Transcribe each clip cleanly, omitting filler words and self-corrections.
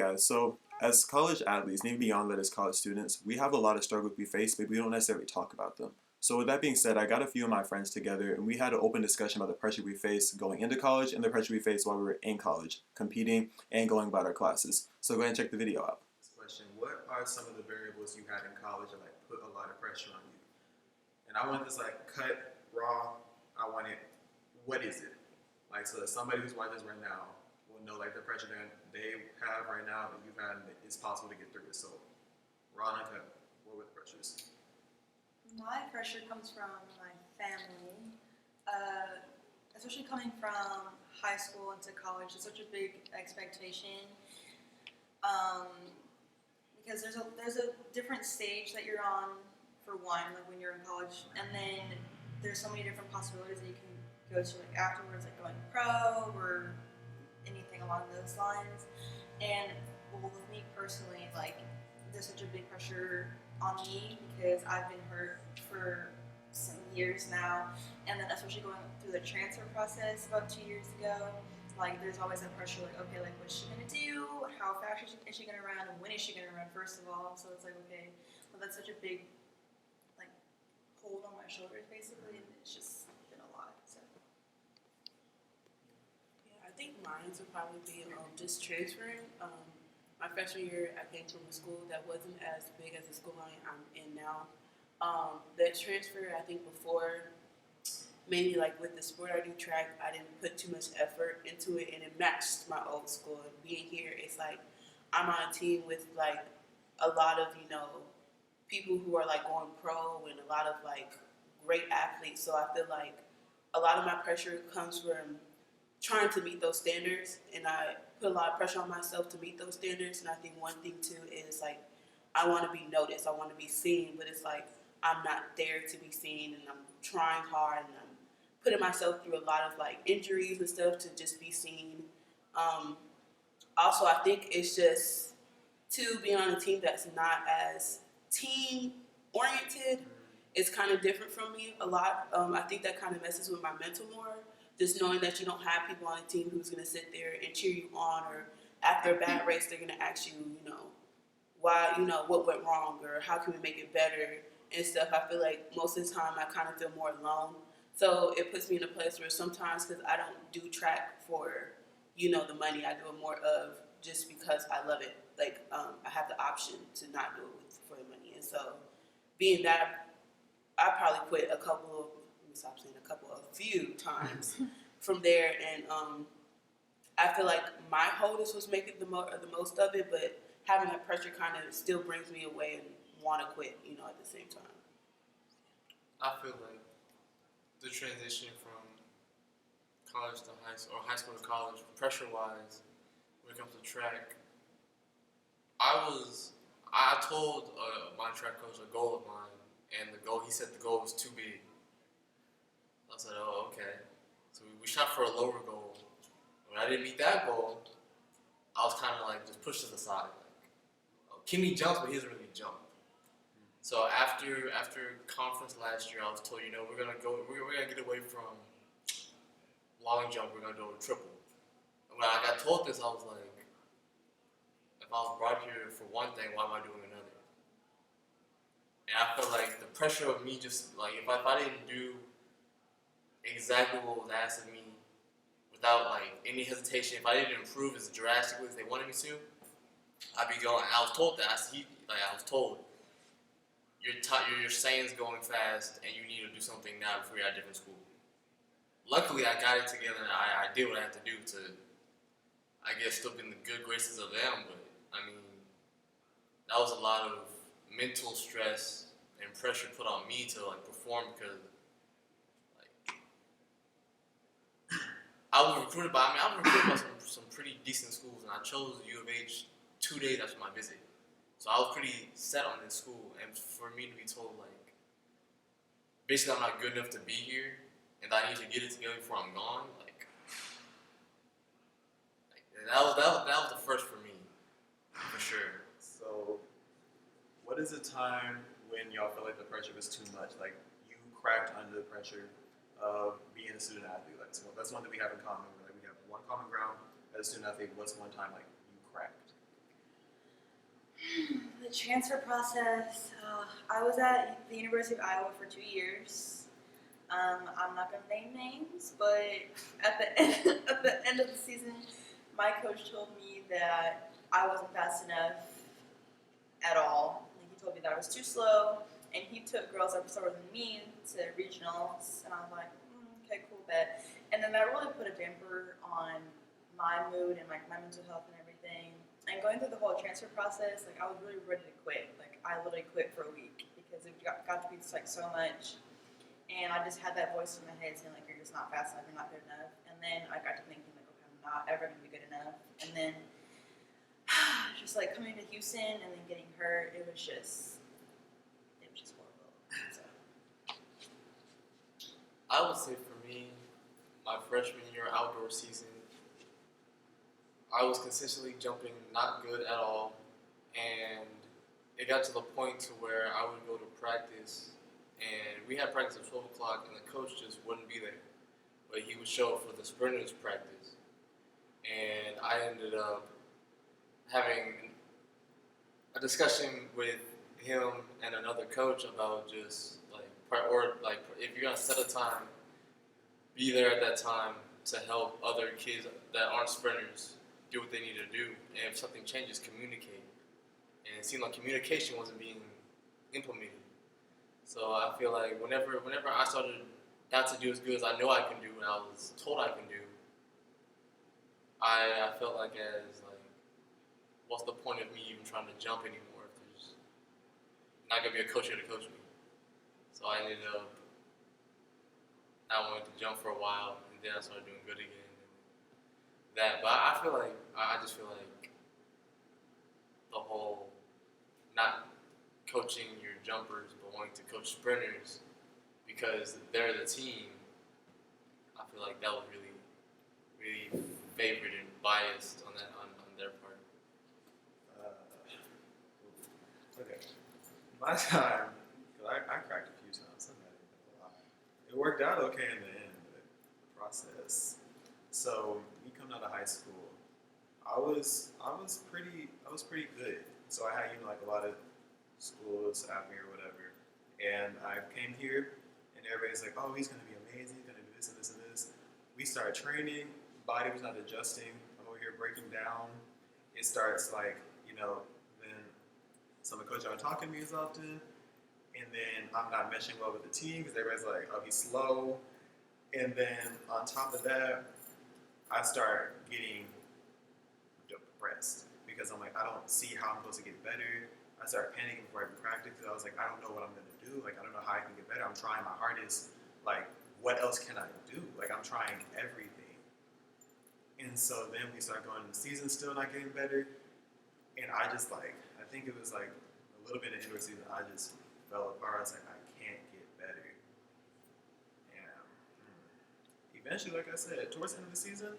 guys, so as college athletes, and even beyond that as college students, we have a lot of struggles we face, but we don't necessarily talk about them. So with that being said, I got a few of my friends together and we had an open discussion about the pressure we face going into college and the pressure we face while we were in college, competing and going about our classes. So go ahead and check the video out. Question, what are some of the variables you had in college that like put a lot of pressure on you? And I want this like cut, raw, I want it, what is it? Like, so that somebody who's watching this right now will know like the pressure that they have right now that you've had, and it's possible to get through it. So, raw and uncut, what were the pressures? My pressure comes from my family, especially coming from high school into college. It's such a big expectation because there's a different stage that you're on for one, like when you're in college, and then there's so many different possibilities that you can go to like afterwards, like going pro or anything along those lines. And well, with me personally, like there's such a big pressure on me because I've been hurt for some years now, and then especially going through the transfer process about 2 years ago, like there's always that pressure, like okay, like what's she gonna do? How fast is she gonna run? And when is she gonna run? First of all, so it's like okay, well that's such a big like hold on my shoulders basically, and it's just been a lot. So. I think mine would probably be just transferring. My freshman year, I came from a school that wasn't as big as the school I'm in now. That transfer, I think before, mainly like with the sport I do track, I didn't put too much effort into it, and it matched my old school. And being here, it's like I'm on a team with like a lot of people who are like going pro and a lot of like great athletes. So I feel like a lot of my pressure comes from trying to meet those standards, and I put a lot of pressure on myself to meet those standards. And I think one thing too is like I want to be noticed, I want to be seen, but it's like I'm not there to be seen, and I'm trying hard, and I'm putting myself through a lot of like injuries and stuff to just be seen. Also, I think it's just to being on a team that's not as team oriented. It's kind of different from me a lot. I think that kind of messes with my mental more. Just knowing that you don't have people on a team who's going to sit there and cheer you on, or after a bad race, they're going to ask you, why, what went wrong, or how can we make it better and stuff. I feel like most of the time I kind of feel more alone. So it puts me in a place where sometimes, because I don't do track for, the money, I do it more of just because I love it. Like, I have the option to not do it for the money. And so being that, I probably quit a few times from there, and I feel like my wholeness was making the most of it, but having that pressure kind of still brings me away and want to quit, at the same time. I feel like the transition from college to high school to college, pressure-wise, when it comes to track, I told my track coach a goal of mine, and he said the goal was too big. I said, oh, okay. So we shot for a lower goal. When I didn't meet that goal, I was kind of like just pushed to the side. Like, oh, Kimmy jumps, but he doesn't really jump. So after conference last year, I was told, we're gonna get away from long jump. We're gonna do a triple. And when I got told this, I was like, if I was brought here for one thing, why am I doing another? And I felt like the pressure of me just like if I didn't do exactly what was asked of me without like any hesitation, if I didn't improve as drastically as they wanted me to, I'd be going. I was told that. I was told your Saiyans going fast, and you need to do something now before you're at a different school. Luckily, I got it together, and I did what I had to do to, I guess, slip in the good graces of them. But I mean, that was a lot of mental stress and pressure put on me to like perform because. I was recruited by some pretty decent schools, and I chose U of H 2 days after my visit. So I was pretty set on this school, and for me to be told like, basically I'm not good enough to be here, and I need to get it together before I'm gone, like that was the first for me, for sure. So, what is a time when y'all felt like the pressure was too much? Like you cracked under the pressure of being a student athlete. Like, so that's one that we have in common. Like, we have one common ground as a student athlete. What's one time like you cracked? The transfer process. I was at the University of Iowa for 2 years. I'm not gonna name names, but at the end of the season, my coach told me that I wasn't fast enough at all. Like, he told me that I was too slow, and he took girls that were slower than me to regionals, and I was like, okay, cool, bet. And then that really put a damper on my mood and like my mental health and everything. And going through the whole transfer process, like I was really ready to quit. Like I literally quit for a week because it got to be like so much. And I just had that voice in my head saying like, you're just not fast enough, you're not good enough. And then I got to thinking like, okay, I'm not ever gonna be good enough. And then just like coming to Houston and then getting hurt, it was just horrible. So. I would say for me, my freshman year outdoor season, I was consistently jumping not good at all, and it got to the point to where I would go to practice, and we had practice at 12 o'clock, and the coach just wouldn't be there, but he would show up for the sprinters practice, and I ended up having a discussion with him and another coach about just if you're gonna set a time, be there at that time to help other kids that aren't sprinters do what they need to do, and if something changes, communicate. And it seemed like communication wasn't being implemented. So I feel like whenever I started not to do as good as I know I can do and I was told I can do, I felt like what's the point of me even trying to jump anymore if there's not gonna be a coach here to coach me? So I ended up not wanting to jump for a while, and then I started doing good again. But I feel like I just feel like the whole not coaching your jumpers but wanting to coach sprinters because they're the team. I feel like that was really, really favored and biased on their part. Okay. My time, I cracked a few times. It worked out okay in the end, but the process. So me coming out of high school, I was pretty good. So I had like a lot of schools at me or whatever, and I came here, and everybody's like, oh, he's gonna be amazing. He's gonna do this and this and this. We start training. Body was not adjusting. I'm over here breaking down. It starts then some of the coaches aren't talking to me as often, and then I'm not meshing well with the team because everybody's like, oh, he's slow. And then on top of that, I start getting depressed because I'm like, I don't see how I'm supposed to get better. I start panicking before every practice because I was like, I don't know what I'm going to do. Like, I don't know how I can get better. I'm trying my hardest. Like, what else can I do? Like, I'm trying everything. And so then we start going in the season still not getting better. And I just I think it was like a little bit of indoor season, I just fell apart. I was like, I can't get better. And eventually, like I said, towards the end of the season,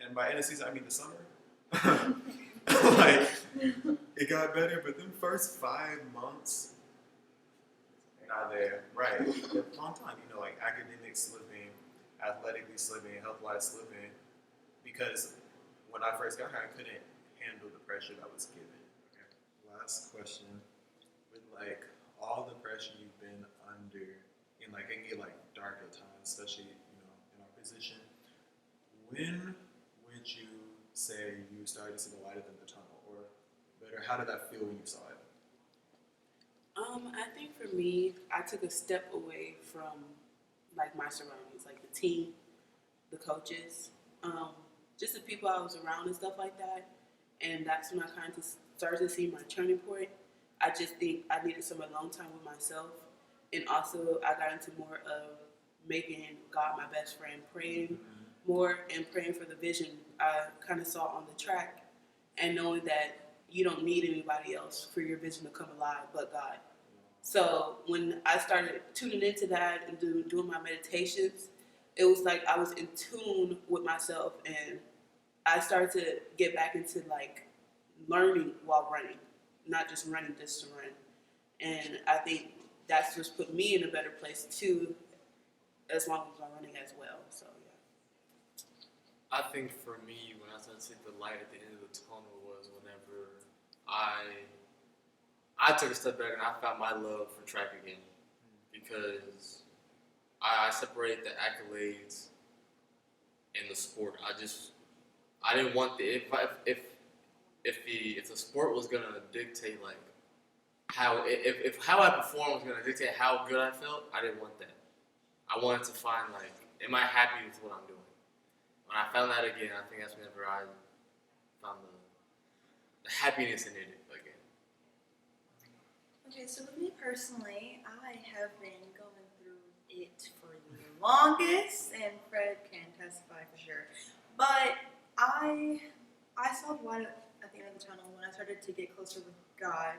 and by end of the season, I mean the summer, it got better. But them first 5 months, not there. Right. A long time, like academic slipping, athletically slipping, health-wise slipping. Because when I first got here, I couldn't handle the pressure that was given. Okay. Last question. With all the pressure you've been under, and it can get dark at times, especially in our position. When would you say you started to see the light at the end of the tunnel, or better, how did that feel when you saw it? I think for me, I took a step away from my surroundings, like the team, the coaches, just the people I was around and stuff like that. And that's when I kind of started to see my turning point. I just think I needed some alone time with myself. And also I got into more of making God my best friend, praying more and praying for the vision I kind of saw on the track, and knowing that you don't need anybody else for your vision to come alive but God. So when I started tuning into that and doing my meditations, it was like I was in tune with myself, and I started to get back into learning while running, not just running just to run. And I think that's just put me in a better place too, as long as I'm running as well. So yeah. I think for me, when I started to see the light at the end of the tunnel was whenever I I took a step back and I found my love for track again because I separated the accolades and the sport. I didn't want the if the sport was gonna dictate like if how I performed was gonna dictate how good I felt, I didn't want that. I wanted to find like, am I happy with what I'm doing? When I found that again, I think that's whenever I found the happiness in it again. Okay, so with me personally, I have been going through it for the longest, and Fred can testify for sure. But I saw the light at the end of the tunnel when I started to get closer with God,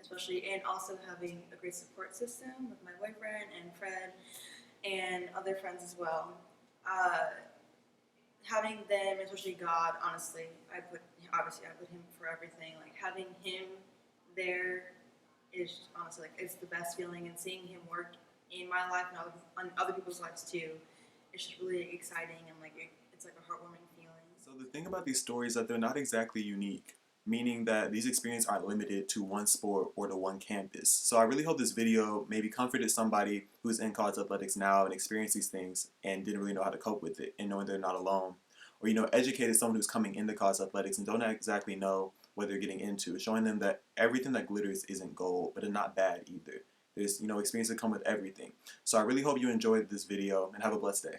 especially, and also having a great support system with my boyfriend and Fred and other friends as well. Having them, especially God, honestly, I put him for everything. Like having him there is honestly like it's the best feeling, and seeing him work in my life and on other people's lives too. It's just really exciting, and like it's like a heartwarming feeling. So the thing about these stories is that they're not exactly unique, meaning that these experiences aren't limited to one sport or to one campus. So I really hope this video maybe comforted somebody who's in college athletics now and experienced these things and didn't really know how to cope with it, and knowing they're not alone. Or, educated someone who's coming into college athletics and don't exactly know what they're getting into, showing them that everything that glitters isn't gold, but it's not bad either. There's, experiences that come with everything. So I really hope you enjoyed this video and have a blessed day.